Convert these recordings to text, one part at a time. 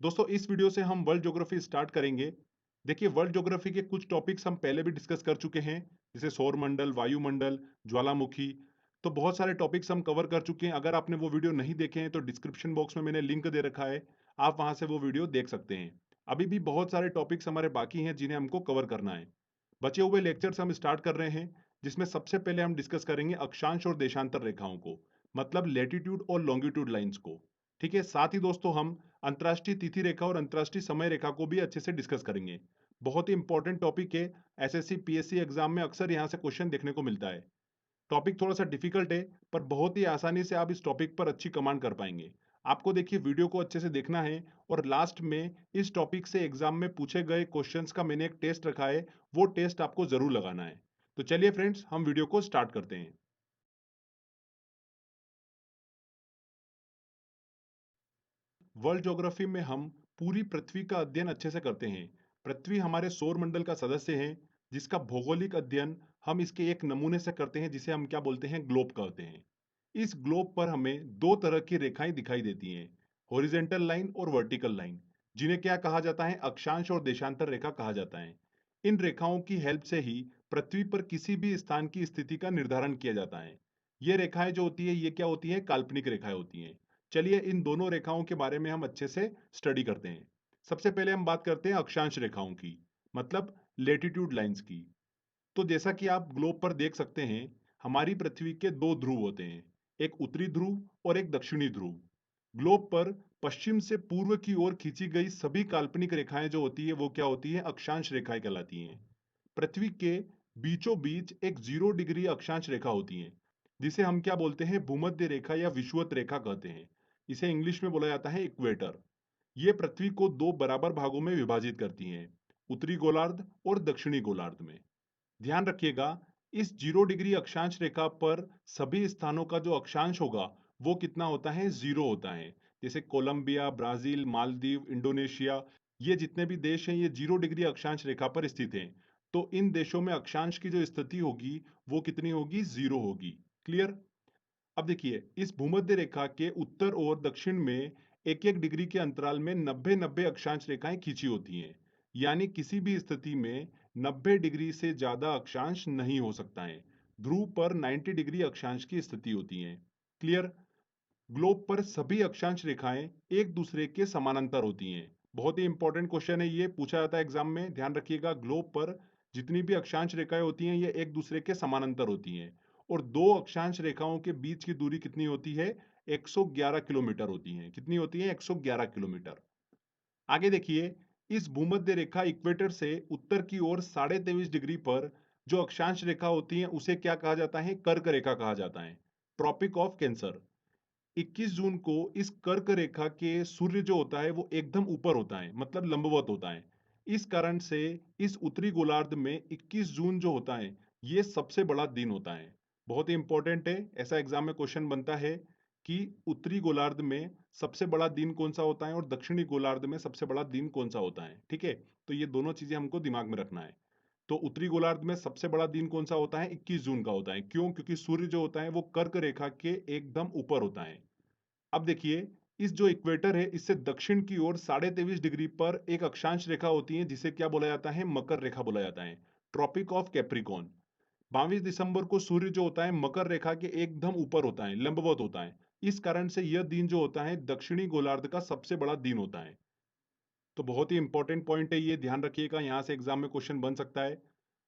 दोस्तों इस वीडियो से हम वर्ल्ड ज्योग्राफी स्टार्ट करेंगे। देखिए वर्ल्ड ज्योग्राफी के कुछ टॉपिक्स हम पहले भी डिस्कस कर चुके हैं, जैसे सौरमंडल, वायुमंडल, ज्वालामुखी। तो बहुत सारे टॉपिक्स हम कवर कर चुके हैं। अगर आपने वो वीडियो नहीं देखे हैं तो डिस्क्रिप्शन बॉक्स में मैंने लिंक दे रखा है, आप वहां से वो वीडियो देख सकते हैं। अभी भी बहुत सारे टॉपिक्स हमारे बाकी हैं जिन्हें हमको कवर करना है। बचे हुए लेक्चर्स हम स्टार्ट कर रहे हैं, जिसमें सबसे पहले हम डिस्कस करेंगे अक्षांश और देशांतर रेखाओं को, मतलब लेटीट्यूड और लॉन्गिट्यूड लाइंस को। ठीक है, साथ ही दोस्तों हम अंतर्राष्ट्रीय तिथि रेखा और अंतर्राष्ट्रीय समय रेखा को भी अच्छे से डिस्कस करेंगे। बहुत ही इंपॉर्टेंट टॉपिक है। एसएससी पीएससी एग्जाम में अक्सर यहाँ से क्वेश्चन देखने को मिलता है। टॉपिक थोड़ा सा डिफिकल्ट है, पर बहुत ही आसानी से आप इस टॉपिक पर अच्छी कमांड कर पाएंगे। आपको देखिए वीडियो को अच्छे से देखना है, और लास्ट में इस टॉपिक से एग्जाम में पूछे गए क्वेश्चंस का मैंने एक टेस्ट रखा है, वो टेस्ट आपको जरूर लगाना है। तो चलिए फ्रेंड्स, हम वीडियो को स्टार्ट करते हैं। वर्ल्ड ज्योग्राफी में हम पूरी पृथ्वी का अध्ययन अच्छे से करते हैं। पृथ्वी हमारे सौर मंडल का सदस्य है, जिसका भौगोलिक अध्ययन हम इसके एक नमूने से करते हैं, जिसे हम क्या बोलते हैं, ग्लोब कहते हैं। इस ग्लोब पर हमें दो तरह की रेखाएं दिखाई देती हैं, हॉरिजेंटल लाइन और वर्टिकल लाइन, जिन्हें क्या कहा जाता है, अक्षांश और देशांतर रेखा कहा जाता है। इन रेखाओं की हेल्प से ही पृथ्वी पर किसी भी स्थान की स्थिति का निर्धारण किया जाता है। ये रेखाएं जो होती है, ये क्या होती है, काल्पनिक रेखाएं होती हैं। चलिए इन दोनों रेखाओं के बारे में हम अच्छे से स्टडी करते हैं। सबसे पहले हम बात करते हैं अक्षांश रेखाओं की, मतलब लेटीट्यूड लाइंस की। तो जैसा कि आप ग्लोब पर देख सकते हैं, हमारी पृथ्वी के दो ध्रुव होते हैं, एक उत्तरी ध्रुव और एक दक्षिणी ध्रुव। ग्लोब पर पश्चिम से पूर्व की ओर खींची गई सभी काल्पनिक रेखाएं जो होती है, वो क्या होती है, अक्षांश रेखाएं कहलाती हैं। पृथ्वी के बीचों बीच एक 0 डिग्री अक्षांश रेखा होती है, जिसे हम क्या बोलते हैं, भूमध्य रेखा या विषुवत रेखा कहते हैं। इसे इंग्लिश में बोला जाता है इक्वेटर। ये पृथ्वी को दो बराबर भागों में विभाजित करती हैं, उत्तरी गोलार्ध और दक्षिणी गोलार्ध में। ध्यान रखिएगा, इस 0 डिग्री अक्षांश रेखा पर सभी स्थानों का जो अक्षांश होगा, वो कितना होता है, 0 होता है। जैसे कोलंबिया, ब्राजील, मालदीव, इंडोनेशिया, ये जितने भी देश हैं, ये 0 डिग्री अक्षांश रेखा पर स्थित हैं। तो इन देशों में अक्षांश की जो स्थिति होगी, वो कितनी होगी, 0 होगी। क्लियर। अब देखिए, इस भूमध्य रेखा के उत्तर और दक्षिण में एक एक डिग्री के अंतराल में 90-90 अक्षांश रेखाएं खींची होती हैं। यानी किसी भी स्थिति में 90 डिग्री से ज्यादा अक्षांश नहीं हो सकता है। ध्रुव पर 90 डिग्री अक्षांश की स्थिति होती है। क्लियर। ग्लोब पर सभी अक्षांश रेखाएं एक दूसरे के समानांतर होती हैं। बहुत ही इंपॉर्टेंट क्वेश्चन है, ये पूछा जाता है एग्जाम में, ध्यान रखिएगा। ग्लोब पर जितनी भी अक्षांश रेखाएं होती हैं, ये एक दूसरे के समानांतर होती हैं। और दो अक्षांश रेखाओं के बीच की दूरी कितनी होती है, 111 किलोमीटर होती है। कितनी होती है, 111 किलोमीटर। आगे देखिए, इस भूमध्य रेखा इक्वेटर से उत्तर की ओर 23.5 डिग्री पर जो अक्षांश रेखा होती है, उसे क्या कहा जाता है, कर्क रेखा कहा जाता है, ट्रॉपिक ऑफ कैंसर। 21 जून को इस कर्क रेखा के सूर्य जो होता है, वो एकदम ऊपर होता है, मतलब लंबवत होता है। इस कारण से इस उत्तरी गोलार्ध में 21 जून जो होता है, ये सबसे बड़ा दिन होता है। बहुत ही इंपॉर्टेंट है, ऐसा एग्जाम में क्वेश्चन बनता है कि उत्तरी गोलार्ध में सबसे बड़ा दिन कौन सा होता है और दक्षिणी गोलार्ध में सबसे बड़ा दिन कौन सा होता है। ठीक है, तो ये दोनों चीजें हमको दिमाग में रखना है। तो उत्तरी गोलार्ध में सबसे बड़ा दिन कौन सा होता है, 21 जून का होता है। क्यों? क्योंकि सूर्य जो होता है, वो कर्क रेखा के एकदम ऊपर होता है। अब देखिए, इस जो इक्वेटर है, इससे दक्षिण की ओर 23.5 डिग्री पर एक अक्षांश रेखा होती है, जिसे क्या बोला जाता है, मकर रेखा बोला जाता है, ट्रॉपिक ऑफ कैप्रिकॉन। 22 दिसंबर को सूर्य जो होता है, मकर रेखा के एकदम ऊपर होता है, लंबवत होता है। इस कारण से यह दिन जो होता है, दक्षिणी गोलार्ध का सबसे बड़ा दिन होता है। तो बहुत ही इंपॉर्टेंट पॉइंट है ये, ध्यान रखिएगा, यहाँ से एग्जाम में क्वेश्चन बन सकता है।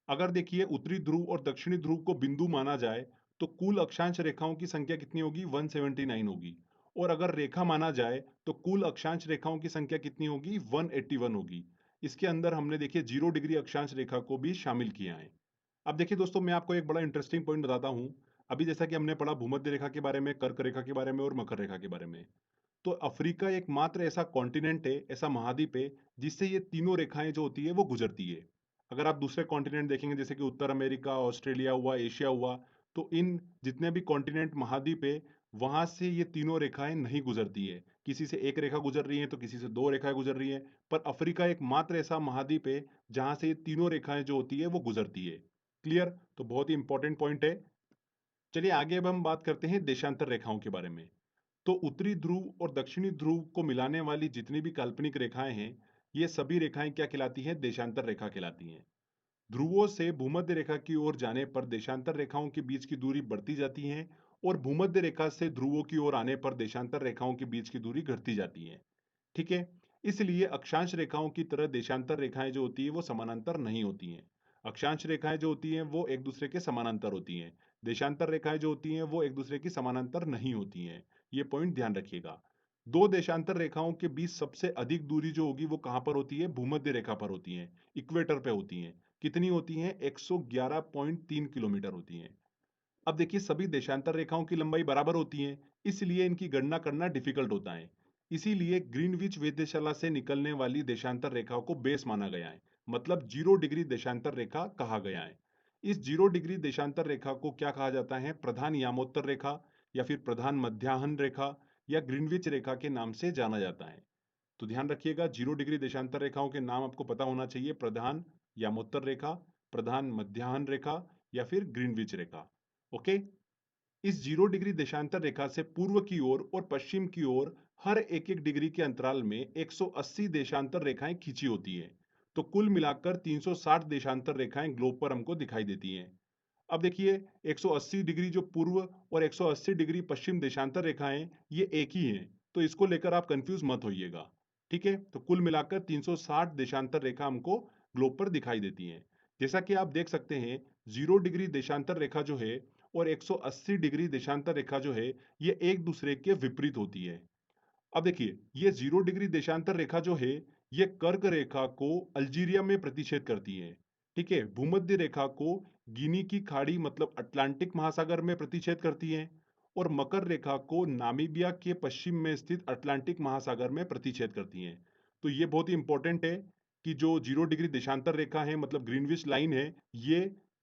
अगर देखिए उत्तरी ध्रुव और दक्षिणी ध्रुव को बिंदु माना जाए, तो कुल अक्षांश रेखाओं की संख्या कितनी होगी, 179 होगी। और अगर रेखा माना जाए, तो कुल अक्षांश रेखाओं की संख्या कितनी होगी, 181 होगी। इसके अंदर हमने देखिए 0 डिग्री अक्षांश रेखा को भी शामिल किया है। अब देखिए दोस्तों, मैं आपको एक बड़ा इंटरेस्टिंग पॉइंट बताता हूँ। अभी जैसा कि हमने पढ़ा भूमध्य रेखा के बारे में, कर्क रेखा के बारे में और मकर रेखा के बारे में, तो अफ्रीका एकमात्र ऐसा कॉन्टिनेंट है, ऐसा महाद्वीप है, जिससे ये तीनों रेखाएं जो होती है, वो गुजरती है। अगर आप दूसरे कॉन्टिनेंट देखेंगे, जैसे कि उत्तर अमेरिका, ऑस्ट्रेलिया हुआ, एशिया हुआ, तो इन जितने भी कॉन्टिनेंट महाद्वीप है, वहां से ये तीनों रेखाएं नहीं गुजरती है। किसी से एक रेखा गुजर रही है, तो किसी से दो रेखाएं गुजर रही है। पर अफ्रीका एकमात्र ऐसा महाद्वीप है जहां से ये तीनों रेखाएं जो होती है, वो गुजरती है। क्लियर। तो बहुत ही इंपॉर्टेंट पॉइंट है। चलिए आगे अब हम बात करते हैं देशांतर रेखाओं के बारे में। तो उत्तरी ध्रुव और दक्षिणी ध्रुव को मिलाने वाली जितनी भी काल्पनिक रेखाएं हैं, ये सभी रेखाएं क्या कहलाती हैं? देशांतर रेखा कहलाती हैं। ध्रुवों से भूमध्य रेखा की ओर जाने पर देशांतर रेखाओं के बीच की दूरी बढ़ती जाती है और भूमध्य रेखा से ध्रुवों की ओर आने पर देशांतर रेखाओं के बीच की दूरी घटती जाती है। ठीक है। इसलिए अक्षांश रेखाओं की तरह देशांतर रेखाएं जो होती है वो समानांतर नहीं होती हैं। अक्षांश रेखाएं जो होती हैं वो एक दूसरे के समानांतर होती हैं। देशांतर रेखाएं जो होती हैं वो एक दूसरे की समानांतर नहीं होती हैं। ये पॉइंट ध्यान रखिएगा। दो देशांतर रेखाओं के बीच सबसे अधिक दूरी जो होगी वो कहां पर होती है? भूमध्य रेखा पर होती है, इक्वेटर पे होती है। कितनी होती हैं? 111.3 किलोमीटर होती हैं। अब देखिए सभी देशांतर रेखाओं की लंबाई बराबर होती है, इसलिए इनकी गणना करना डिफिकल्ट होता है। इसीलिए ग्रीनविच वेधशाला से निकलने वाली देशांतर रेखाओं को बेस माना गया है, मतलब 0 डिग्री देशांतर रेखा कहा गया है। इस 0 डिग्री देशांतर रेखा को क्या कहा जाता है? प्रधान यामोत्तर रेखा या फिर प्रधान मध्याह्न रेखा या ग्रीनविच रेखा के नाम से जाना जाता है। तो ध्यान रखिएगा, 0 डिग्री देशांतर रेखाओं के नाम आपको पता होना चाहिए। प्रधान यामोत्तर रेखा, प्रधान मध्याह्न रेखा या फिर ग्रीनविच रेखा। ओके। इस 0 डिग्री देशांतर रेखा से पूर्व की ओर और पश्चिम की ओर हर एक एक डिग्री के अंतराल में 180 देशांतर रेखाएं खींची होती है। तो कुल मिलाकर 360 देशांतर रेखाएं ग्लोब पर हमको दिखाई देती हैं। अब देखिए 180 डिग्री जो पूर्व और 180 डिग्री पश्चिम देशांतर रेखाएं ये एक ही हैं, तो इसको लेकर आप कंफ्यूज मत होइएगा। ठीक है। तो कुल मिलाकर 360 देशांतर रेखा हमको ग्लोब पर दिखाई देती हैं। जैसा कि आप देख सकते हैं, 0 डिग्री देशांतर रेखा जो है और 180 डिग्री देशांतर रेखा जो है ये एक दूसरे के विपरीत होती है। अब देखिए ये 0 डिग्री देशांतर रेखा जो है ये कर्क रेखा को अल्जीरिया में प्रतिच्छेद करती है। ठीक है। भूमध्य रेखा को गिनी की खाड़ी मतलब अटलांटिक महासागर में प्रतिच्छेद करती है और मकर रेखा को नामीबिया के पश्चिम में स्थित अटलांटिक महासागर में प्रतिच्छेद करती है। तो ये बहुत ही इंपॉर्टेंट है कि जो 0 डिग्री देशांतर रेखा है मतलब ग्रीनविच लाइन है, ये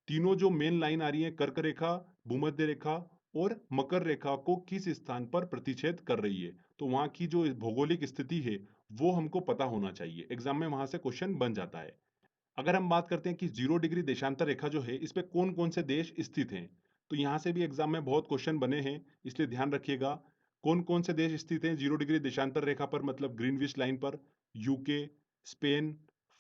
तीनों जो मेन लाइन आ रही है कर्क रेखा, भूमध्य रेखा और मकर रेखा को किस स्थान पर प्रतिच्छेद कर रही है। तो वहां की जो भौगोलिक स्थिति है वो हमको पता होना चाहिए। एग्जाम में वहां से क्वेश्चन बन जाता है। अगर हम बात करते हैं कि 0 डिग्री देशांतर रेखा जो है इस पे कौन कौन से देश स्थित हैं, तो यहाँ से भी एग्जाम में बहुत क्वेश्चन बने हैं, इसलिए ध्यान रखिएगा। कौन कौन से देश स्थित हैं 0 डिग्री देशांतर रेखा पर मतलब ग्रीनविच लाइन पर? यूके, स्पेन,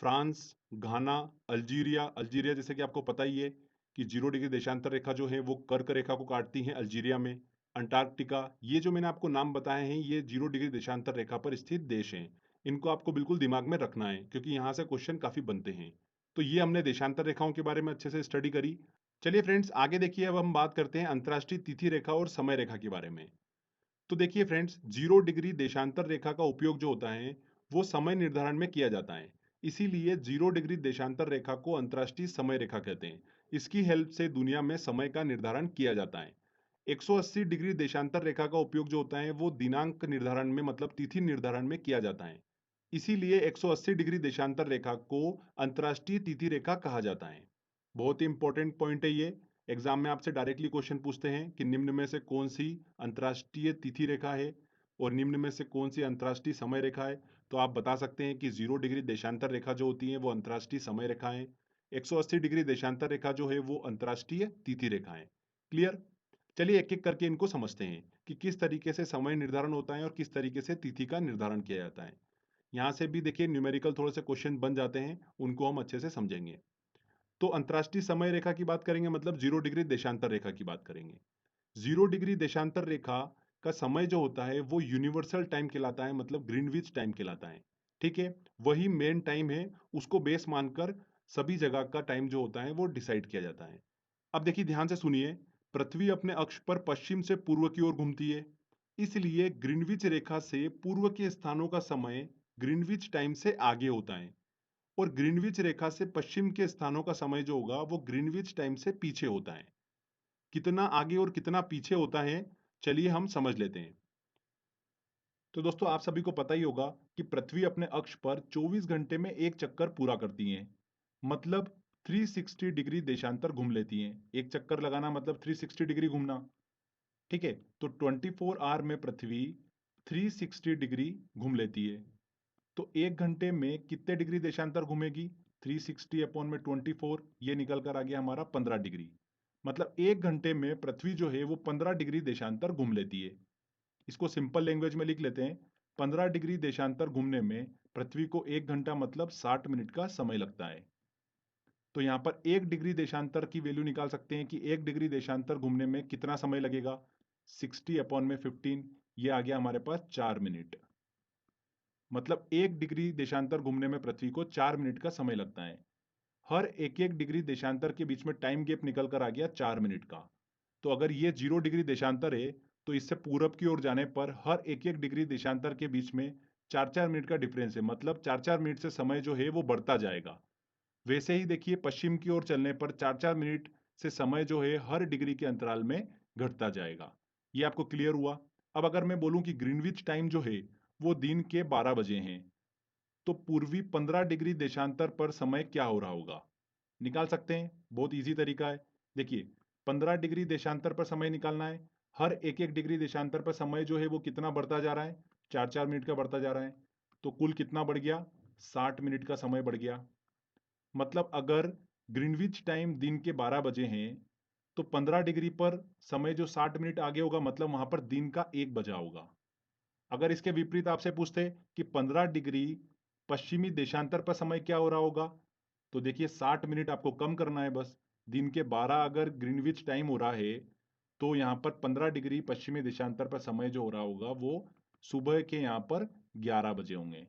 फ्रांस, घाना, अल्जीरिया। अल्जीरिया जैसे कि आपको पता ही है कि 0 डिग्री देशांतर रेखा जो है वो कर्क रेखा को काटती है अल्जीरिया में। अंटार्कटिका, ये जो मैंने आपको नाम बताए हैं ये 0 डिग्री देशांतर रेखा पर स्थित देश हैं। इनको आपको बिल्कुल दिमाग में रखना है क्योंकि यहाँ से क्वेश्चन काफी बनते हैं। तो ये हमने देशांतर रेखाओं के बारे में अच्छे से स्टडी करी। चलिए फ्रेंड्स आगे देखिए, अब हम बात करते हैं अंतर्राष्ट्रीय तिथि रेखा और समय रेखा के बारे में। तो देखिए फ्रेंड्स, 0 डिग्री देशांतर रेखा का उपयोग जो होता है वो समय निर्धारण में किया जाता है। इसीलिए 0 डिग्री देशांतर रेखा को अंतर्राष्ट्रीय समय रेखा कहते हैं। इसकी हेल्प से दुनिया में समय का निर्धारण किया जाता है। 180 डिग्री देशांतर रेखा का उपयोग जो होता है वो दिनांक निर्धारण में मतलब तिथि निर्धारण में किया जाता है। इसीलिए 180 डिग्री देशांतर रेखा को अंतर्राष्ट्रीय तिथि रेखा कहा जाता है। बहुत ही इंपॉर्टेंट पॉइंट है ये। एग्जाम में आपसे डायरेक्टली क्वेश्चन पूछते हैं कि निम्न में से कौन सी अंतर्राष्ट्रीय तिथि रेखा है और निम्न में से कौन सी अंतर्राष्ट्रीय समय रेखा है। तो आप बता सकते हैं कि 0 डिग्री देशांतर रेखा जो होती है वो अंतर्राष्ट्रीय समय रेखा है, 180 डिग्री देशांतर रेखा जो है वो अंतर्राष्ट्रीय तिथि रेखा है। क्लियर। चलिए एक एक करके इनको समझते हैं कि किस तरीके से समय निर्धारण होता है और किस तरीके से तिथि का निर्धारण किया जाता है। यहाँ से भी देखिए न्यूमेरिकल थोड़े से क्वेश्चन बन जाते हैं, उनको हम अच्छे से समझेंगे। तो अंतर्राष्ट्रीय समय रेखा की बात करेंगे मतलब 0 डिग्री देशांतर रेखा की बात करेंगे। 0 डिग्री देशांतर रेखा का समय जो होता है वो यूनिवर्सल टाइम कहलाता है मतलब ग्रीनविच टाइम कहलाता है। ठीक है। वही मेन टाइम है, उसको बेस मानकर सभी जगह का टाइम जो होता है वो डिसाइड किया जाता है। अब देखिए ध्यान से सुनिए, पृथ्वी अपने अक्ष पर पश्चिम से पूर्व की ओर घूमती है। इसलिए ग्रीनविच रेखा से पूर्व के स्थानों का समय ग्रीनविच टाइम से आगे होता है और ग्रीनविच रेखा से पश्चिम के स्थानों का समय जो होगा वो ग्रीनविच टाइम से पीछे होता है। कितना आगे और कितना पीछे होता है, चलिए हम समझ लेते हैं। तो दोस्तों आप सभी को पता ही होगा कि पृथ्वी अपने अक्ष पर 24 घंटे में एक चक्कर पूरा करती है, मतलब 360 डिग्री देशांतर घूम लेती हैं। एक चक्कर लगाना मतलब 360 डिग्री घूमना। ठीक है। तो 24 आवर में पृथ्वी 360 डिग्री घूम लेती है। तो एक घंटे में कितने डिग्री देशांतर घूमेगी? 360 अपॉन में 24, ये निकल कर आ गया हमारा 15 डिग्री। मतलब एक घंटे में पृथ्वी जो है वो 15 डिग्री देशांतर घूम लेती है। इसको सिंपल लैंग्वेज में लिख लेते हैं। 15 डिग्री देशांतर घूमने में पृथ्वी को 1 घंटा मतलब 60 मिनट का समय लगता है। तो यहाँ पर 1 डिग्री देशांतर की वैल्यू निकाल सकते हैं कि 1 डिग्री देशांतर घूमने में कितना समय लगेगा। 60/15, ये आ गया हमारे पास 4 मिनट। मतलब 1 डिग्री देशांतर घूमने में पृथ्वी को 4 मिनट का समय लगता है। हर एक एक डिग्री देशांतर के बीच में टाइम गैप निकल कर आ गया 4 मिनट का। तो अगर ये 0 डिग्री देशांतर है तो इससे पूरब की ओर जाने पर हर एक एक डिग्री देशांतर के बीच में 4-4 मिनट का डिफरेंस है, मतलब 4-4 मिनट से समय जो है वो बढ़ता जाएगा। वैसे ही देखिए पश्चिम की ओर चलने पर 4-4 मिनट से समय जो है हर डिग्री के अंतराल में घटता जाएगा। ये आपको क्लियर हुआ। अब अगर मैं बोलूं कि ग्रीनविच टाइम जो है वो दिन के 12 बजे हैं, तो पूर्वी 15 डिग्री देशांतर पर समय क्या हो रहा होगा, निकाल सकते हैं। बहुत इजी तरीका है। देखिए 15 डिग्री देशांतर पर समय निकालना है। हर एक एक डिग्री देशांतर पर समय जो है वो कितना बढ़ता जा रहा है, 4-4 मिनट का बढ़ता जा रहा है। तो कुल कितना बढ़ गया, 60 मिनट का समय बढ़ गया। मतलब अगर ग्रीनविच टाइम दिन के 12 बजे हैं तो 15 डिग्री पर समय जो 60 मिनट आगे होगा, मतलब वहां पर दिन का 1 बजा होगा। अगर इसके विपरीत आपसे पूछते कि 15 डिग्री पश्चिमी देशांतर पर समय क्या हो रहा होगा, तो देखिए 60 मिनट आपको कम करना है बस। दिन के 12 अगर ग्रीनविच टाइम हो रहा है तो यहाँ पर 15 डिग्री पश्चिमी देशांतर पर समय जो हो रहा होगा वो सुबह के यहाँ पर 11 बजे होंगे।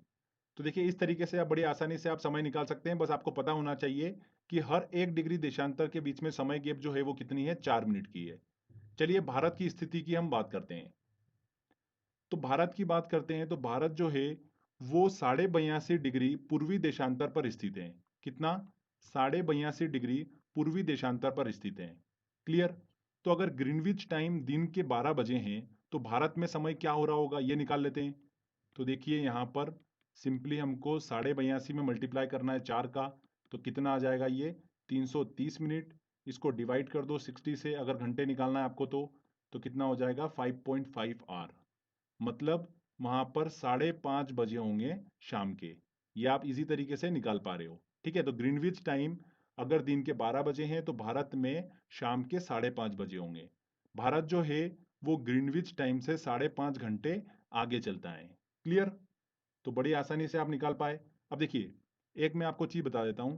तो देखिए इस तरीके से आप बड़ी आसानी से आप समय निकाल सकते हैं। बस आपको पता होना चाहिए कि हर एक डिग्री देशांतर के बीच में समय गैप जो है वो कितनी है, 4 मिनट की है। चलिए भारत की स्थिति की हम बात करते हैं। तो भारत की बात करते हैं तो भारत जो है वो 82.5 डिग्री पूर्वी देशांतर पर स्थित है। कितना, 82.5 डिग्री पूर्वी देशांतर पर स्थित है। क्लियर। तो अगर ग्रीनविच टाइम दिन के 12 बजे हैं तो भारत में समय क्या हो रहा होगा ये निकाल लेते हैं। तो देखिए यहाँ पर सिंपली हमको 82.5 में मल्टीप्लाई करना है 4 का, तो कितना आ जाएगा ये 330 मिनट। इसको डिवाइड कर दो 60 से, अगर घंटे निकालना है आपको तो कितना हो जाएगा 5.5 आवर। मतलब वहां पर 5:30 बजे होंगे शाम के। ये आप इजी तरीके से निकाल पा रहे हो। ठीक है, तो ग्रीनविच टाइम अगर दिन के 12 बजे हैं तो भारत में शाम के 5:30 बजे होंगे। भारत जो है वो ग्रीनविच टाइम से 5.5 घंटे आगे चलता है। क्लियर। तो बड़ी आसानी से आप निकाल पाए। अब देखिए एक मैं आपको चीज बता देता हूं।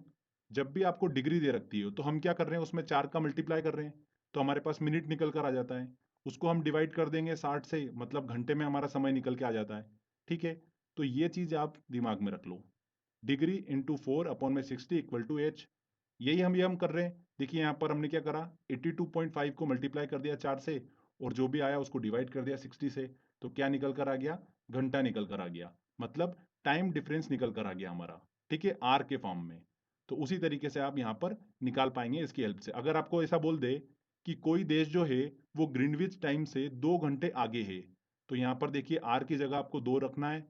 जब भी आपको डिग्री दे रखती हो तो हम क्या कर रहे हैं, उसमें 4 का मल्टीप्लाई कर रहे हैं तो हमारे पास मिनट निकल कर आ जाता है। उसको हम डिवाइड कर देंगे 60 से, मतलब घंटे में हमारा समय निकल के आ जाता है। ठीक है, तो ये चीज आप दिमाग में रख लो। Degree into 4/60 = h। यही हम कर रहे हैं। देखिए यहाँ पर हमने क्या करा, 82.5 को मल्टीप्लाई कर दिया 4 से और जो भी आया उसको डिवाइड कर दिया 60 से। तो क्या निकल कर आ गया, घंटा निकल कर आ गया। मतलब टाइम डिफरेंस निकल कर आ गया हमारा। ठीक है, आर के फॉर्म में। तो उसी तरीके से आप यहाँ पर निकाल पाएंगे इसकी हेल्प से। अगर आपको ऐसा बोल दे कि कोई देश जो है वो ग्रीनविच टाइम से 2 घंटे आगे है, तो यहाँ पर देखिए आर की जगह आपको 2 रखना है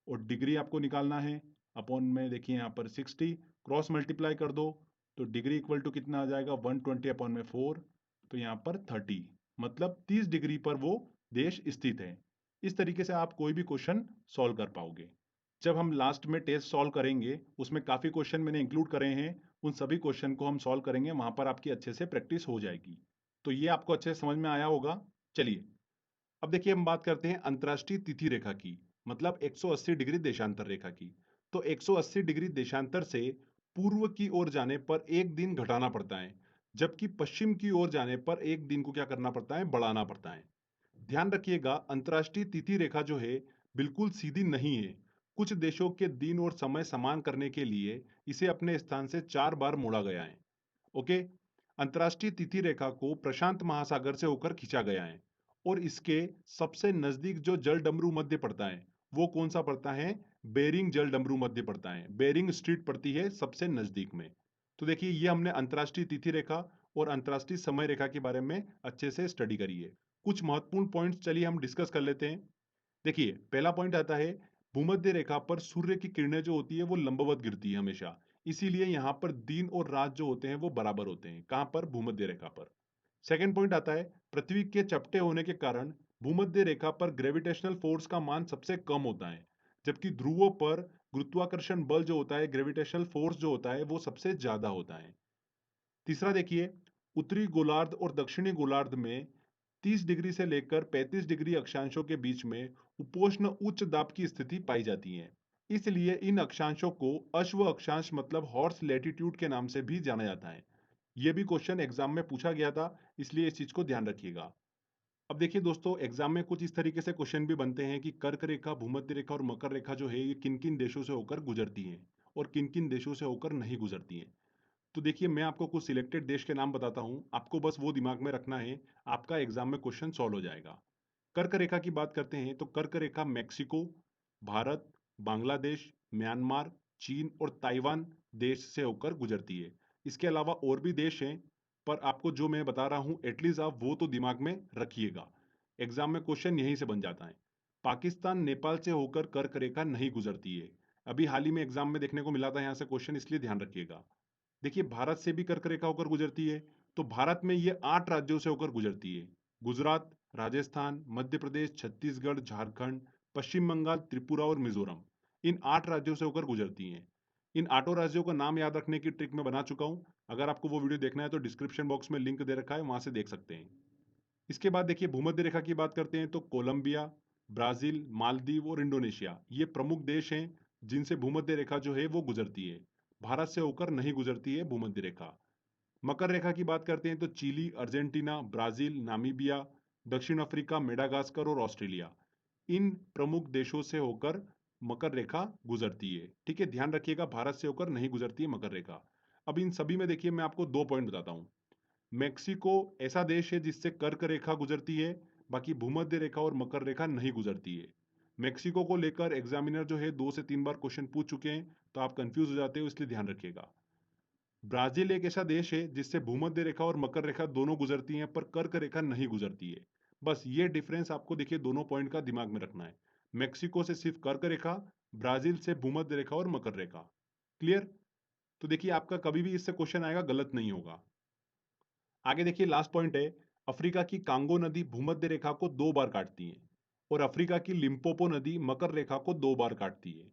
और डिग्री आपको निकालना है। अपॉन में देखिए यहाँ पर 60 क्रॉस मल्टीप्लाई कर दो तो डिग्री इक्वल टू कितना आ जाएगा 120/4। तो यहाँ पर 30, मतलब 30 डिग्री पर वो देश स्थित है। इस तरीके से आप कोई भी क्वेश्चन सॉल्व कर पाओगे। जब हम लास्ट में टेस्ट सॉल्व करेंगे उसमें काफ़ी क्वेश्चन मैंने इंक्लूड करे हैं, उन सभी क्वेश्चन को हम सॉल्व करेंगे, वहां पर आपकी अच्छे से प्रैक्टिस हो जाएगी। तो ये आपको अच्छे से समझ में आया होगा। चलिए अब देखिए हम बात करते हैं अंतर्राष्ट्रीय तिथि रेखा की, मतलब 180 डिग्री देशांतर रेखा की। तो 180 डिग्री देशांतर से पूर्व की ओर जाने पर एक दिन घटाना पड़ता है, जबकि पश्चिम की ओर जाने पर एक दिन को क्या करना पड़ता है, बढ़ाना पड़ता है। ध्यान रखिएगा अंतर्राष्ट्रीय तिथि रेखा जो है बिल्कुल सीधी नहीं है। कुछ देशों के दिन और समय समान करने के लिए इसे अपने स्थान से 4 बार मोड़ा गया है। ओके। अंतर्राष्ट्रीय तिथि रेखा को प्रशांत महासागर से होकर खींचा गया है और इसके सबसे नजदीक जो जल डमरू मध्य पड़ता है वो कौन सा पड़ता है, बेरिंग जल डमरू मध्य पड़ता है। बेरिंग स्ट्रीट पड़ती है सबसे नजदीक में। तो देखिए ये हमने अंतर्राष्ट्रीय तिथि रेखा और अंतर्राष्ट्रीय समय रेखा के बारे में अच्छे से स्टडी करी है। कुछ महत्वपूर्ण पॉइंट्स चलिए हम डिस्कस कर लेते हैं। देखिए पहला पॉइंट आता है, भूमध्य रेखा पर सूर्य की किरणें जो होती है वो लंबवत गिरती है हमेशा। इसीलिए यहाँ पर दिन और रात जो होते हैं वो बराबर होते हैं। कहाँ पर, भूमध्य रेखा पर। सेकंड पॉइंट आता है, पृथ्वी के चपटे होने के कारण भूमध्य रेखा पर ग्रेविटेशनल फोर्स का मान सबसे कम होता है, जबकि ध्रुवों पर गुरुत्वाकर्षण बल जो होता है, ग्रेविटेशनल फोर्स जो होता है वो सबसे ज्यादा होता है। तीसरा देखिए, उत्तरी गोलार्ध और दक्षिणी गोलार्ध में 30 डिग्री से लेकर 35 डिग्री अक्षांशों के बीच में उपोष्ण उच्च दाब की स्थिति पाई जाती है। इसलिए इन अक्षांशों को अश्व अक्षांश मतलब हॉर्स लैटिट्यूड के नाम से भी जाना जाता है। ये भी क्वेश्चन एग्जाम में पूछा गया था, इसलिए इस चीज को ध्यान रखिएगा। अब देखिए दोस्तों, एग्जाम में कुछ इस तरीके से क्वेश्चन भी बनते हैं कि कर्क रेखा, भूमध्य रेखा और मकर रेखा जो है ये किन किन देशों से होकर गुजरती हैं और किन किन देशों से होकर नहीं गुजरती हैं। तो देखिए, मैं आपको कुछ सिलेक्टेड देश के नाम बताता हूं, आपको बस वो दिमाग में रखना है, आपका एग्जाम में क्वेश्चन सॉल्व हो जाएगा। कर्क रेखा की बात करते हैं तो कर्क रेखा मैक्सिको, भारत, बांग्लादेश, म्यांमार, चीन और ताइवान देश से होकर गुजरती है। इसके अलावा और भी देश हैं, पर आपको जो मैं बता रहा हूं एटलीस्ट आप वो तो दिमाग में रखिएगा। एग्जाम में क्वेश्चन यहीं से बन जाता है। पाकिस्तान नेपाल से होकर कर्क रेखा नहीं गुजरती है। अभी हाल ही में एग्जाम में देखने को मिला था यहाँ से क्वेश्चन, इसलिए ध्यान रखिएगा। देखिए, भारत से भी कर्क रेखा होकर गुजरती है, तो भारत में ये 8 राज्यों से होकर गुजरती है। गुजरात, राजस्थान, मध्य प्रदेश, छत्तीसगढ़, झारखंड, पश्चिम बंगाल, त्रिपुरा और मिजोरम, इन 8 राज्यों से होकर गुजरती हैं। इन 8 राज्यों का नाम याद रखने की ट्रिक मैं बना चुका हूं। अगर आपको वो वीडियो देखना है तो डिस्क्रिप्शन बॉक्स में लिंक दे रखा है, वहां से देख सकते हैं। इसके बाद देखिए, भूमध्य रेखा की बात करते हैं तो कोलंबिया, ब्राजील, मालदीव और इंडोनेशिया ये प्रमुख देश हैं जिनसे भूमध्य रेखा जो है वो गुजरती है। भारत से होकर नहीं गुजरती है भूमध्य रेखा। मकर रेखा की बात करते हैं तो चिली, अर्जेंटीना, ब्राजील, नामीबिया, दक्षिण अफ्रीका, मेडागास्कर और ऑस्ट्रेलिया, इन प्रमुख देशों से होकर मकर रेखा गुजरती है। ठीक है, ध्यान रखिएगा, भारत से होकर नहीं गुजरती है मकर रेखा। अब इन सभी में देखिए, मैं आपको 2 पॉइंट बताता हूं। मेक्सिको ऐसा देश है जिससे कर्क रेखा गुजरती है, बाकी भूमध्य रेखा और मकर रेखा नहीं गुजरती है। मेक्सिको को लेकर एग्जामिनर जो है 2 से 3 बार क्वेश्चन पूछ चुके हैं, तो आप कंफ्यूज हो जाते हो, इसलिए ध्यान रखिएगा। ब्राजील एक ऐसा देश है जिससे भूमध्य रेखा और मकर रेखा दोनों गुजरती हैं, पर कर्क रेखा नहीं गुजरती है। बस ये डिफरेंस आपको देखिए दोनों पॉइंट का दिमाग में रखना है। मेक्सिको से सिर्फ कर्क रेखा, ब्राजील से भूमध्य रेखा और मकर रेखा। क्लियर? तो देखिए, आपका कभी भी इससे क्वेश्चन आएगा गलत नहीं होगा। आगे देखिए, लास्ट पॉइंट है, अफ्रीका की कांगो नदी भूमध्य रेखा को 2 बार काटती है और अफ्रीका की लिम्पोपो नदी मकर रेखा को 2 बार काटती है।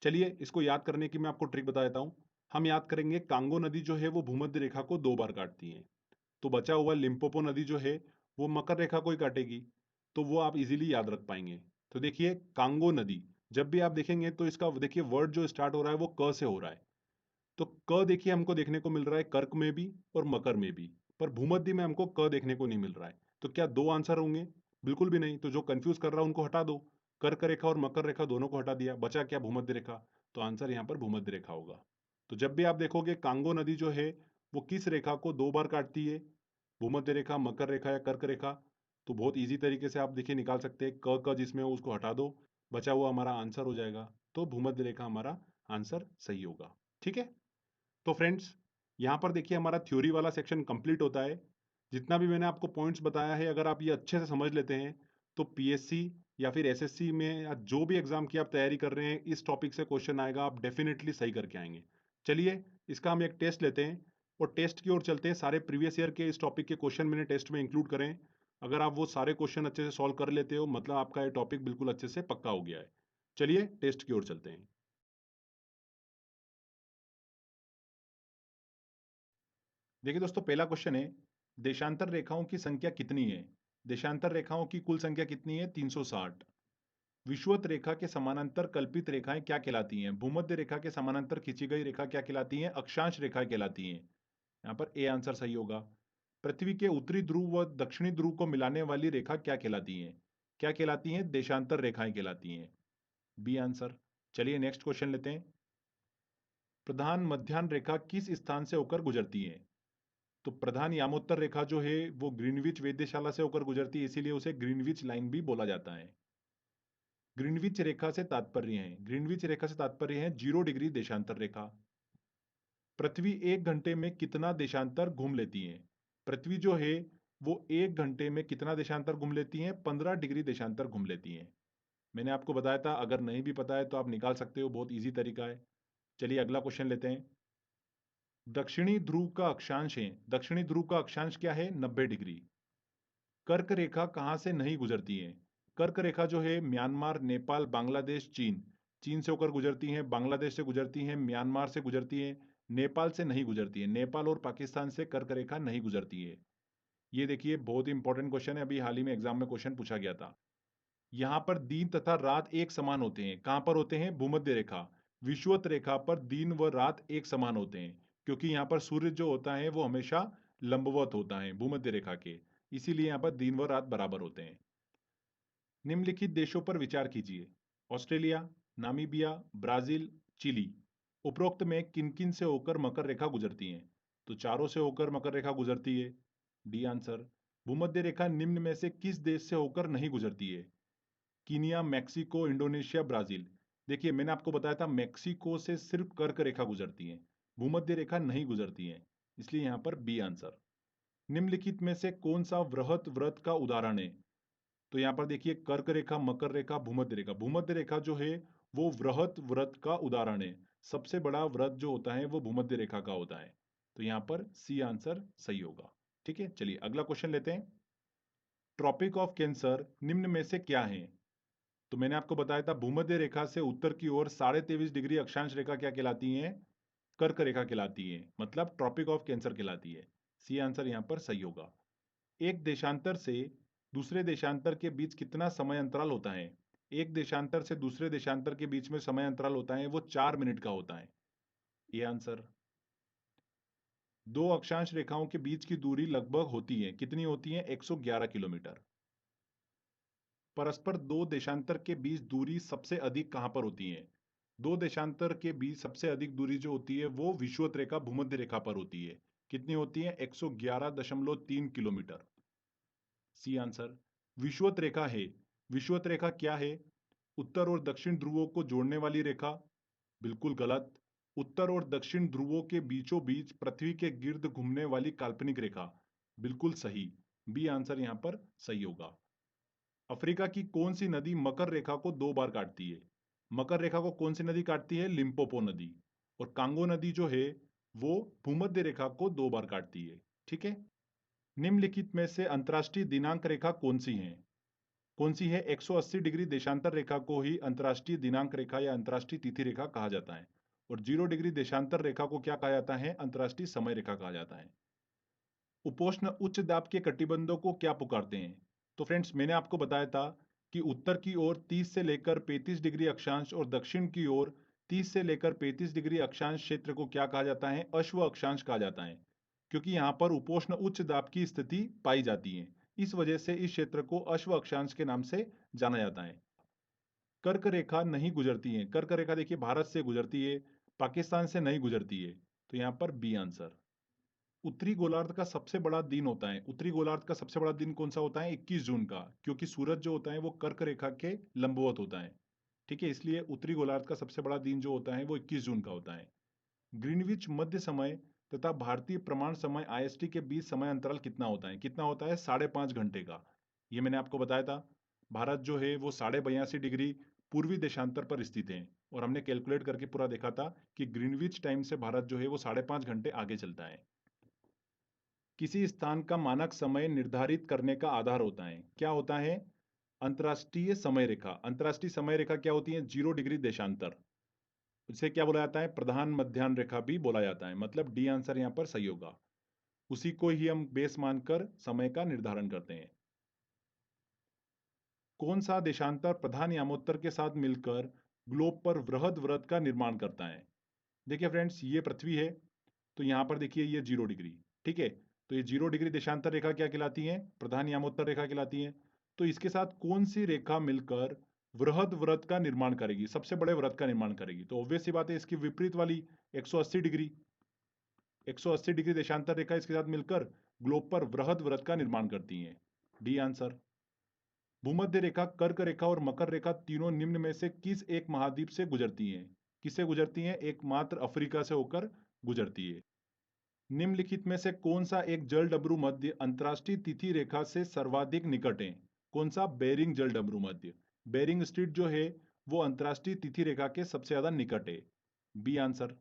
चलिए, इसको याद करने की मैं आपको ट्रिक बता देता हूं। हम याद करेंगे, कांगो नदी जो है वो भूमध्य रेखा को 2 बार काटती है, तो बचा हुआ लिम्पोपो नदी जो है वो मकर रेखा को ही काटेगी, तो वो आप इजीली याद रख पाएंगे। तो देखिए, कांगो नदी जब भी आप देखेंगे तो इसका देखिए वर्ड जो स्टार्ट हो रहा है वो क से हो रहा है। तो क देखिए हमको देखने को मिल रहा है कर्क में भी और मकर में भी, पर भूमध्य में हमको क देखने को नहीं मिल रहा है। तो क्या 2 आंसर होंगे? बिल्कुल भी नहीं। तो जो कंफ्यूज कर रहा है उनको हटा दो। कर्क रेखा और मकर रेखा दोनों को हटा दिया, बचा क्या? भूमध्य रेखा। तो आंसर यहाँ पर भूमध्य रेखा होगा। तो जब भी आप देखोगे कांगो नदी जो है वो किस रेखा को 2 बार काटती है, भूमध्य रेखा, मकर रेखा या कर्क रेखा, तो बहुत ईजी तरीके से आप देखिए निकाल सकते हैं। क जिसमें हो उसको हटा दो, बचा हुआ हमारा आंसर हो जाएगा। तो भूमध्य रेखा हमारा आंसर सही होगा। ठीक है, तो फ्रेंड्स, यहाँ पर देखिए हमारा थ्योरी वाला सेक्शन कंप्लीट होता है। जितना भी मैंने आपको पॉइंट्स बताया है, अगर आप ये अच्छे से समझ लेते हैं तो पीएससी या फिर एसएससी में या जो भी एग्जाम की आप तैयारी कर रहे हैं, इस टॉपिक से क्वेश्चन आएगा, आप डेफिनेटली सही करके आएंगे। चलिए, इसका हम एक टेस्ट लेते हैं और टेस्ट की ओर चलते हैं। सारे प्रीवियस ईयर के इस टॉपिक के क्वेश्चन मैंने टेस्ट में इंक्लूड करें। अगर आप वो सारे क्वेश्चन अच्छे से सॉल्व कर लेते हो, मतलब आपका ये टॉपिक बिल्कुल अच्छे से पक्का हो गया है। चलिए टेस्ट की ओर चलते हैं। देखिए दोस्तों, पहला क्वेश्चन है, देशांतर रेखाओं की संख्या कितनी है? देशांतर रेखाओं की कुल संख्या कितनी है? 360। विषुवत रेखा के समानांतर कल्पित रेखाएं क्या कहलाती हैं? भूमध्य रेखा के समानांतर खींची गई रेखा क्या कहलाती हैं? अक्षांश रेखाएं कहलाती हैं। यहाँ पर ए आंसर सही होगा। पृथ्वी के उत्तरी ध्रुव व दक्षिणी ध्रुव को मिलाने वाली रेखा क्या कहलाती है? क्या कहलाती हैं? देशांतर रेखाएं कहलाती हैं। B answer. चलिए नेक्स्ट क्वेश्चन लेते हैं। प्रधान मध्याह्न रेखा किस स्थान से होकर गुजरती है? तो प्रधान यामोत्तर रेखा जो है वो ग्रीनविच वेधशाला से होकर गुजरती है, इसीलिए उसे ग्रीनविच लाइन भी बोला जाता है। ग्रीनविच रेखा से तात्पर्य है, ग्रीनविच रेखा से तात्पर्य है 0 डिग्री देशांतर रेखा। पृथ्वी 1 घंटे में कितना देशांतर घूम लेती है? पृथ्वी जो है वो 1 घंटे में कितना देशांतर घूम लेती है? 15 डिग्री देशांतर घूम लेती है। मैंने आपको बताया था, अगर नहीं भी पता है तो आप निकाल सकते हो, बहुत ईजी तरीका है। चलिए अगला क्वेश्चन लेते हैं। दक्षिणी ध्रुव का अक्षांश है, दक्षिणी ध्रुव का अक्षांश क्या है? 90 डिग्री। कर्क रेखा कहाँ से नहीं गुजरती है? कर्क रेखा जो है म्यांमार, नेपाल, बांग्लादेश, चीन, चीन से होकर गुजरती हैं, बांग्लादेश से गुजरती हैं, म्यांमार से गुजरती हैं, नेपाल से नहीं गुजरती है। नेपाल और पाकिस्तान से कर्क रेखा नहीं गुजरती है। ये देखिए बहुत इंपॉर्टेंट क्वेश्चन है, अभी हाल ही में एग्जाम में क्वेश्चन पूछा गया था। यहाँ पर दिन तथा रात एक समान होते हैं। कहाँ पर होते हैं? भूमध्य रेखा। विषुवत रेखा पर दिन व रात एक समान होते हैं, क्योंकि यहाँ पर सूर्य जो होता है वो हमेशा लंबवत होता है भूमध्य रेखा के, इसीलिए यहाँ पर दिन व रात बराबर होते हैं। निम्नलिखित देशों पर विचार कीजिए। Australia, Namibia, Brazil, Chile. उपरोक्त में किन किन से होकर मकर रेखा गुजरती है? तो चारों से होकर मकर रेखा गुजरती है, डी आंसर। भूमध्य रेखा निम्न में से किस देश से होकर नहीं गुजरती है? Kenya, Mexico, Indonesia, Brazil. देखिए मैंने आपको बताया था मैक्सिको से सिर्फ कर्क रेखा गुजरती है, भूमध्य रेखा नहीं गुजरती है, इसलिए यहाँ पर बी आंसर। निम्नलिखित में से कौन सा वृहत व्रत का उदाहरण है? तो यहाँ पर देखिए कर्क रेखा, मकर रेखा, भूमध्य रेखा। भूमध्य रेखा जो है वो वृहत व्रत का उदाहरण है। सबसे बड़ा व्रत जो होता है वो भूमध्य रेखा का होता है, तो यहाँ पर सी आंसर सही होगा। ठीक है, चलिए अगला क्वेश्चन लेते हैं। ट्रॉपिक ऑफ कैंसर निम्न में से क्या है? तो मैंने आपको बताया था भूमध्य रेखा से उत्तर की ओर 23.5 डिग्री अक्षांश रेखा क्या कहलाती है? कर्क रेखा कहलाती है, मतलब ट्रॉपिक ऑफ कैंसर कहलाती है। सी आंसर यहाँ पर सही होगा। एक देशांतर से दूसरे देशांतर के बीच कितना समय अंतराल होता है? एक देशांतर से दूसरे देशांतर के बीच में समय अंतराल होता है वो 4 मिनट का होता है, ये आंसर। दो अक्षांश रेखाओं के बीच की दूरी लगभग होती है, कितनी होती है? 111 किलोमीटर। परस्पर दो देशांतर के बीच दूरी सबसे अधिक कहां पर होती है? दो देशांतर के बीच सबसे अधिक दूरी जो होती है वो विषुवत रेखा भूमध्य रेखा पर होती है, कितनी होती है? 111.3 किलोमीटर, सी आंसर। विषुवत रेखा है, विषुवत रेखा क्या है? उत्तर और दक्षिण ध्रुवों को जोड़ने वाली रेखा, बिल्कुल गलत। उत्तर और दक्षिण ध्रुवों के बीचों बीच पृथ्वी के गिर्द घूमने वाली काल्पनिक रेखा, बिल्कुल सही। बी आंसर यहां पर सही होगा। अफ्रीका की कौन सी नदी मकर रेखा को 2 बार काटती है? मकर रेखा को कौन सी नदी काटती है? लिम्पोपो नदी। और कांगो नदी जो है वो भूमध्य रेखा को 2 बार काटती है। ठीक है, निम्नलिखित में से अंतर्राष्ट्रीय दिनांक रेखा कौन सी है? कौन सी है? 180 डिग्री देशांतर रेखा को ही अंतर्राष्ट्रीय दिनांक रेखा या अंतर्राष्ट्रीय तिथि रेखा कहा जाता है, और 0 डिग्री देशांतर रेखा को क्या कहा जाता है? अंतर्राष्ट्रीय समय रेखा कहा जाता है। उपोष्ण उच्च दाब के कटिबंधों को क्या पुकारते हैं? तो फ्रेंड्स मैंने आपको बताया था कि उत्तर की ओर 30 से लेकर 35 डिग्री अक्षांश और दक्षिण की ओर 30 से लेकर 35 डिग्री अक्षांश क्षेत्र को क्या कहा जाता है? अश्व अक्षांश कहा जाता है, क्योंकि यहाँ पर उपोष्ण उच्च दाब की स्थिति पाई जाती है, इस वजह से इस क्षेत्र को अश्व अक्षांश के नाम से जाना जाता है। कर्क रेखा नहीं गुजरती है, कर्क रेखा देखिए भारत से गुजरती है, पाकिस्तान से नहीं गुजरती है, तो यहाँ पर बी आंसर। उत्तरी गोलार्ध का सबसे बड़ा दिन होता है, उत्तरी गोलार्ध का सबसे बड़ा दिन कौन सा होता है? 21 जून का, क्योंकि सूरज जो होता है वो कर्क रेखा के लंबवत होता है। ठीक है, इसलिए उत्तरी गोलार्ध का सबसे बड़ा दिन जो होता है वो 21 जून का होता है। ग्रीनविच मध्य समय तथा भारतीय प्रमाण समय आईएसटी के बीच समय अंतराल कितना होता है? कितना होता है? 5.5 घंटे का। ये मैंने आपको बताया था। भारत जो है वो 82.5 डिग्री पूर्वी देशांतर पर स्थित है, और हमने कैलकुलेट करके पूरा देखा था कि ग्रीनविच टाइम से भारत जो है वो 5.5 घंटे आगे चलता है। किसी स्थान का मानक समय निर्धारित करने का आधार होता है, क्या होता है? अंतर्राष्ट्रीय समय रेखा। अंतर्राष्ट्रीय समय रेखा क्या होती है? 0 डिग्री देशांतर। इसे क्या बोला जाता है? प्रधान मध्याह्न रेखा भी बोला जाता है, मतलब डी आंसर यहाँ पर सही होगा। उसी को ही हम बेस मानकर समय का निर्धारण करते हैं। कौन सा देशांतर प्रधान यामोत्तर के साथ मिलकर ग्लोब पर वृहद व्रत का निर्माण करता है? देखिए फ्रेंड्स ये पृथ्वी है, तो यहाँ पर देखिए ये 0 डिग्री। ठीक है, तो ये 0 डिग्री देशांतर रेखा क्या कहलाती है? प्रधान यामोत्तर रेखा कहलाती है। तो इसके साथ कौन सी रेखा मिलकर वृहद व्रत का निर्माण करेगी, सबसे बड़े व्रत का निर्माण करेगी? तो ऑब्वियस सी बात है, इसकी विपरीत वाली 180 डिग्री, 180 डिग्री देशांतर रेखा इसके साथ मिलकर ग्लोब पर वृहद व्रत का निर्माण करती है, डी आंसर। भूमध्य रेखा, कर्क रेखा और मकर रेखा तीनों निम्न में से किस एक महाद्वीप से गुजरती हैं? किससे गुजरती हैं? एकमात्र अफ्रीका से होकर गुजरती है। निम्नलिखित में से कौन सा एक जलडमरू मध्य अंतरराष्ट्रीय तिथि रेखा से सर्वाधिक निकट है? कौन सा? बेरिंग जलडमरू मध्य। बेरिंग स्ट्रीट जो है वो अंतरराष्ट्रीय तिथि रेखा के सबसे ज्यादा निकट है, बी आंसर।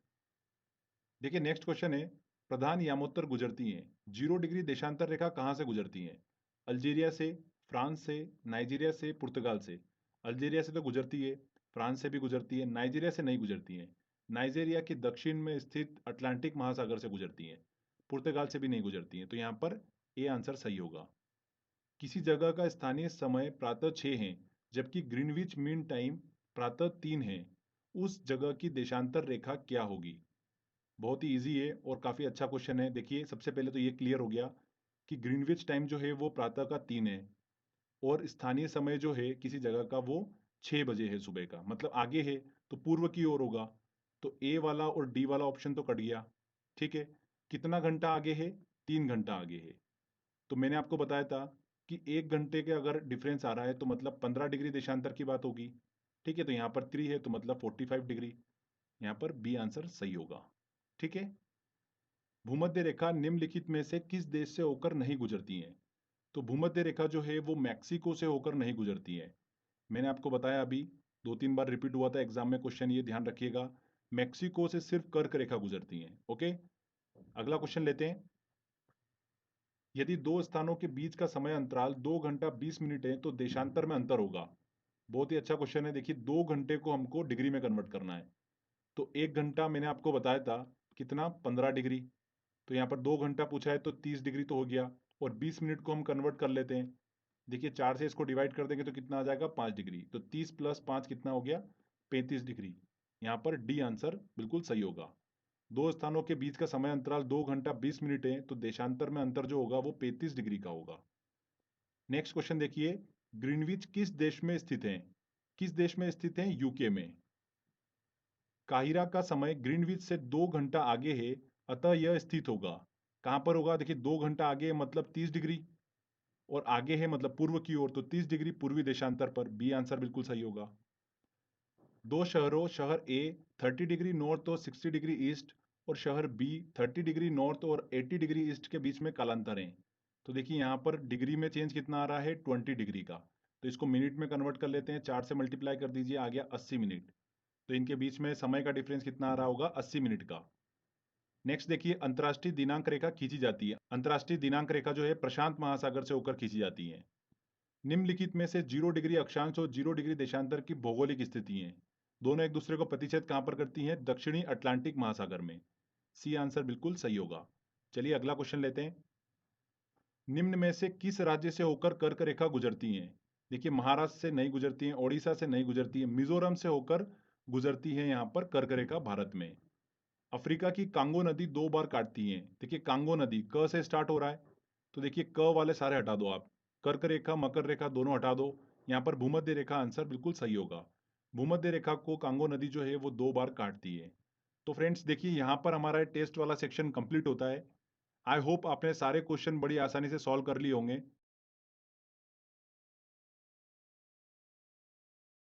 देखिए नेक्स्ट क्वेश्चन है, प्रधान यामोत्तर गुजरती हैं, 0 डिग्री देशांतर रेखा कहां से गुजरती है? अल्जीरिया से, फ्रांस से, नाइजीरिया से, पुर्तगाल से। अल्जीरिया से तो गुजरती है, फ्रांस से भी गुजरती है, नाइजीरिया से नहीं गुजरती है। नाइजीरिया के दक्षिण में स्थित अटलांटिक महासागर से गुजरती है, पुर्तगाल से भी नहीं गुजरती है, तो यहाँ पर ए आंसर सही होगा। किसी जगह का स्थानीय समय प्रातः 6 है, जबकि ग्रीनविच मीन टाइम प्रातः 3 है। उस जगह की देशांतर रेखा क्या होगी? बहुत ही ईज़ी है और काफ़ी अच्छा क्वेश्चन है। देखिए, सबसे पहले तो ये क्लियर हो गया कि ग्रीनविच टाइम जो है वो प्रातः का 3 है और स्थानीय समय जो है किसी जगह का वो 6 बजे है सुबह का। मतलब आगे है तो पूर्व की ओर होगा। तो ए वाला और डी वाला ऑप्शन तो कट गया। ठीक है? कितना घंटा आगे है? 3 घंटा आगे है। तो मैंने आपको बताया था कि 1 घंटे के अगर डिफरेंस आ रहा है तो मतलब 15 डिग्री देशांतर की बात होगी। ठीक है? तो यहाँ पर 3 है तो मतलब 45 डिग्री। यहाँ पर बी आंसर सही होगा। ठीक है? भूमध्य रेखा निम्नलिखित में से किस देश से होकर नहीं गुजरती है? तो भूमध्य रेखा जो है वो मैक्सिको से होकर नहीं गुजरती है। मैंने आपको बताया अभी, 2-3 बार रिपीट हुआ था एग्जाम में क्वेश्चन, ये ध्यान रखिएगा। मैक्सिको से सिर्फ कर्क रेखा गुजरती है। ओके, अगला क्वेश्चन लेते हैं। यदि दो स्थानों के बीच का समय अंतराल 2 घंटा 20 मिनट है तो देशांतर में अंतर होगा। बहुत ही अच्छा क्वेश्चन है। देखिए, 2 घंटे को हमको डिग्री में कन्वर्ट करना है। तो 1 घंटा मैंने आपको बताया था कितना, 15 डिग्री। तो यहाँ पर 2 घंटा पूछा है तो 30 डिग्री तो हो गया और 20 मिनट को हम कन्वर्ट कर लेते हैं। देखिए, 4 से इसको डिवाइड कर देंगे तो कितना आ जाएगा, 5 डिग्री। तो 30 प्लस 5 कितना हो गया, 35 डिग्री। यहाँ पर डी आंसर बिल्कुल सही होगा। दो स्थानों के बीच का समय अंतराल 2 घंटा 20 मिनट है तो देशांतर में अंतर जो होगा वो 35 डिग्री का होगा। नेक्स्ट क्वेश्चन देखिए, ग्रीनविच किस देश में स्थित है? किस देश में स्थित है? यूके में। काहिरा का समय ग्रीनविच से 2 घंटा आगे है, अतः यह स्थित होगा। कहाँ पर होगा? देखिए, 2 घंटा आगे है मतलब 30 डिग्री और आगे है मतलब पूर्व की ओर, तो 30 डिग्री पूर्वी देशांतर पर। बी आंसर बिल्कुल सही होगा। दो शहरों, शहर ए 30 डिग्री नॉर्थ और 60 डिग्री ईस्ट और शहर बी 30 डिग्री नॉर्थ और 80 डिग्री ईस्ट के बीच में कालांतर है। तो देखिए, यहाँ पर डिग्री में चेंज कितना आ रहा है, 20 डिग्री का। तो इसको मिनट में कन्वर्ट कर लेते हैं, 4 से मल्टीप्लाई कर दीजिए, आ गया 80 मिनट। तो इनके बीच में समय का डिफरेंस कितना आ रहा होगा, 80 मिनट का। नेक्स्ट देखिए, अंतर्राष्ट्रीय दिनांक रेखा खींची जाती है। अंतर्राष्ट्रीय दिनांक रेखा जो है प्रशांत महासागर से होकर खींची जाती है। निम्नलिखित में से 0 डिग्री अक्षांश और 0 डिग्री देशांतर की भौगोलिक स्थिति है। दोनों एक दूसरे को प्रतिच्छेद कहां पर करती हैं? दक्षिणी अटलांटिक महासागर में। सी आंसर बिल्कुल सही होगा। चलिए अगला क्वेश्चन लेते हैं। निम्न में से किस राज्य से होकर कर्क रेखा गुजरती है? देखिए, महाराष्ट्र से नहीं गुजरती है, ओडिशा से नहीं गुजरती है, मिजोरम से होकर गुजरती है यहाँ पर कर्क रेखा भारत में। अफ्रीका की कांगो नदी 2 बार काटती है। देखिए, कांगो नदी क से स्टार्ट हो रहा है, तो देखिए क वाले सारे हटा दो आप। कर्क रेखा, मकर रेखा दोनों हटा दो। यहाँ पर भूमध्य रेखा आंसर बिल्कुल सही होगा। भूमध्य रेखा को कांगो नदी जो है वो 2 बार काटती है। तो फ्रेंड्स देखिए, यहाँ पर हमारा टेस्ट वाला सेक्शन कंप्लीट होता है। आई होप आपने सारे क्वेश्चन बड़ी आसानी से सॉल्व कर लिए होंगे।